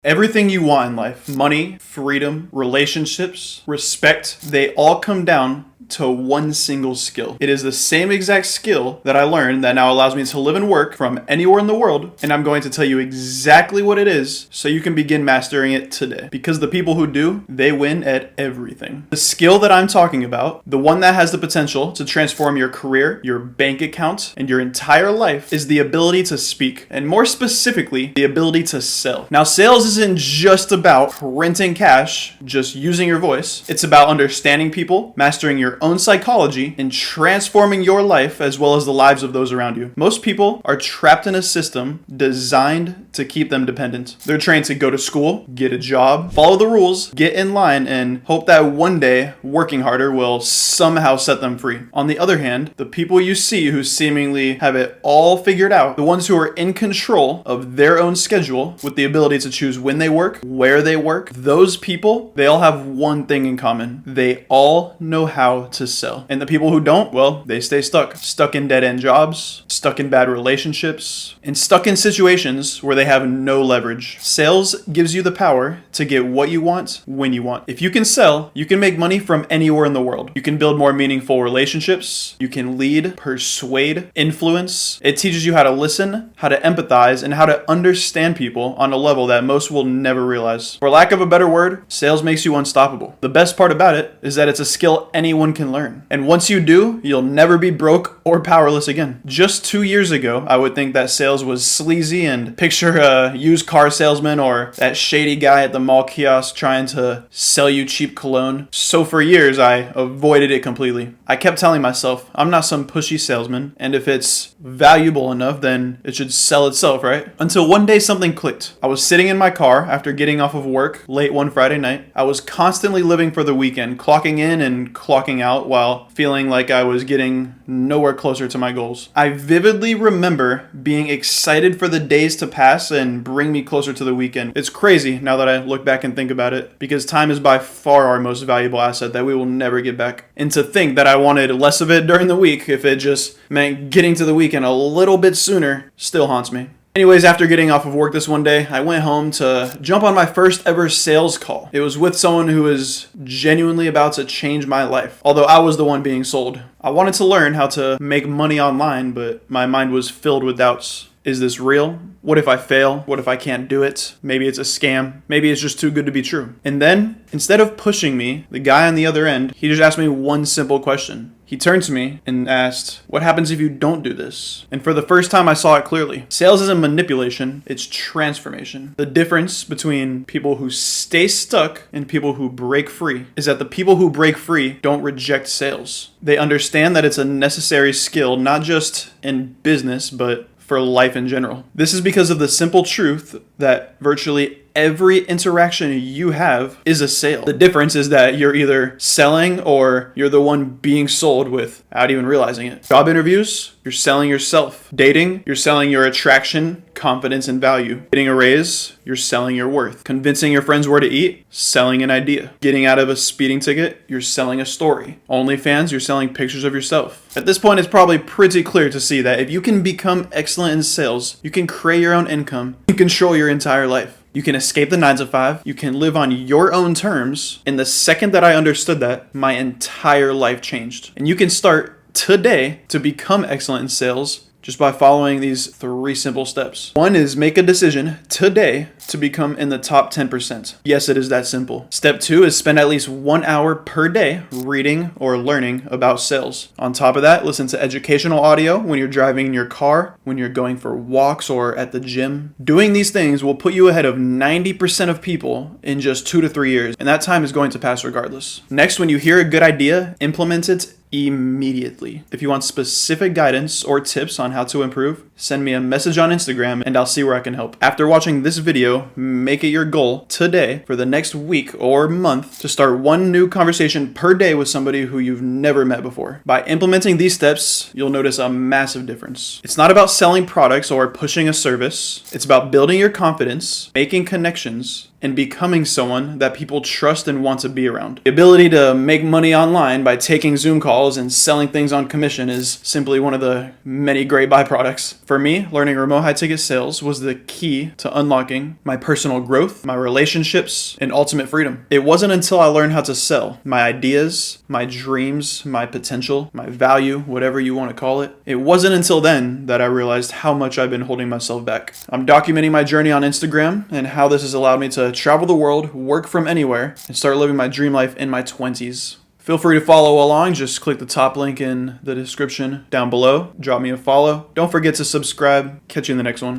Everything you want in life, money, freedom, relationships, respect, they all come down to one single skill. It is the same exact skill that I learned that now allows me to live and work from anywhere in the world, and I'm going to tell you exactly what it is so you can begin mastering it today. Because the people who do, they win at everything. The skill that I'm talking about, the one that has the potential to transform your career, your bank account, and your entire life, is the ability to speak, and more specifically, the ability to sell. Now, sales isn't just about printing cash, just using your voice. It's about understanding people, mastering your own psychology, and transforming your life as well as the lives of those around you. Most people are trapped in a system designed to keep them dependent. They're trained to go to school, get a job, follow the rules, get in line, and hope that one day working harder will somehow set them free. On the other hand, the people you see who seemingly have it all figured out, the ones who are in control of their own schedule with the ability to choose when they work, where they work, those people, they all have one thing in common. They all know how to sell. And the people who don't, well, they stay stuck. Stuck in dead-end jobs, stuck in bad relationships, and stuck in situations where they have no leverage. Sales gives you the power to get what you want when you want. If you can sell, you can make money from anywhere in the world. You can build more meaningful relationships. You can lead, persuade, influence. It teaches you how to listen, how to empathize, and how to understand people on a level that most will never realize. For lack of a better word, sales makes you unstoppable. The best part about it is that it's a skill anyone can learn. And once you do, you'll never be broke or powerless again. Just 2 years ago, I would think that sales was sleazy and picture a used car salesman or that shady guy at the mall kiosk trying to sell you cheap cologne. So for years, I avoided it completely. I kept telling myself, I'm not some pushy salesman, and if it's valuable enough, then it should sell itself, right? Until one day something clicked. I was sitting in my car after getting off of work late one Friday night. I was constantly living for the weekend, clocking in and clocking out while feeling like I was getting nowhere closer to my goals. I vividly remember being excited for the days to pass and bring me closer to the weekend. It's crazy now that I look back and think about it, because time is by far our most valuable asset that we will never get back. And to think that I wanted less of it during the week, if it just meant getting to the weekend a little bit sooner, still haunts me. Anyways, after getting off of work this one day, I went home to jump on my first ever sales call. It was with someone who was genuinely about to change my life, although I was the one being sold. I wanted to learn how to make money online, but my mind was filled with doubts. Is this real? What if I fail? What if I can't do it? Maybe it's a scam. Maybe it's just too good to be true. And then, instead of pushing me, the guy on the other end, he just asked me one simple question. He turned to me and asked, what happens if you don't do this? And for the first time, I saw it clearly. Sales isn't manipulation, it's transformation. The difference between people who stay stuck and people who break free is that the people who break free don't reject sales. They understand that it's a necessary skill, not just in business, but for life in general. This is because of the simple truth that virtually every interaction you have is a sale. The difference is that you're either selling or you're the one being sold without even realizing it. Job interviews, you're selling yourself. Dating, you're selling your attraction, confidence, and value. Getting a raise, you're selling your worth. Convincing your friends where to eat, selling an idea. Getting out of a speeding ticket, you're selling a story. OnlyFans, you're selling pictures of yourself. At this point, it's probably pretty clear to see that if you can become excellent in sales, you can create your own income, you can control your entire life. You can escape the 9 to 5. You can live on your own terms. And the second that I understood that, my entire life changed. And you can start today to become excellent in sales just by following these 3 simple steps. 1 is make a decision today to become in the top 10%. Yes, it is that simple. Step 2 is spend at least 1 hour per day reading or learning about sales. On top of that, listen to educational audio when you're driving in your car, when you're going for walks or at the gym. Doing these things will put you ahead of 90% of people in just 2 to 3 years, and that time is going to pass regardless. Next, when you hear a good idea, implement it immediately. If you want specific guidance or tips on how to improve, send me a message on Instagram and I'll see where I can help. After watching this video, make it your goal today for the next week or month to start 1 new conversation per day with somebody who you've never met before. By implementing these steps, you'll notice a massive difference. It's not about selling products or pushing a service. It's about building your confidence, making connections, and becoming someone that people trust and want to be around. The ability to make money online by taking Zoom calls calls and selling things on commission is simply one of the many great byproducts. For me, learning remote high-ticket sales was the key to unlocking my personal growth, my relationships, and ultimate freedom. It wasn't until I learned how to sell my ideas, my dreams, my potential, my value, whatever you want to call it. It wasn't until then that I realized how much I've been holding myself back. I'm documenting my journey on Instagram and how this has allowed me to travel the world, work from anywhere, and start living my dream life in my 20s. Feel free to follow along. Just click the top link in the description down below. Drop me a follow. Don't forget to subscribe. Catch you in the next one.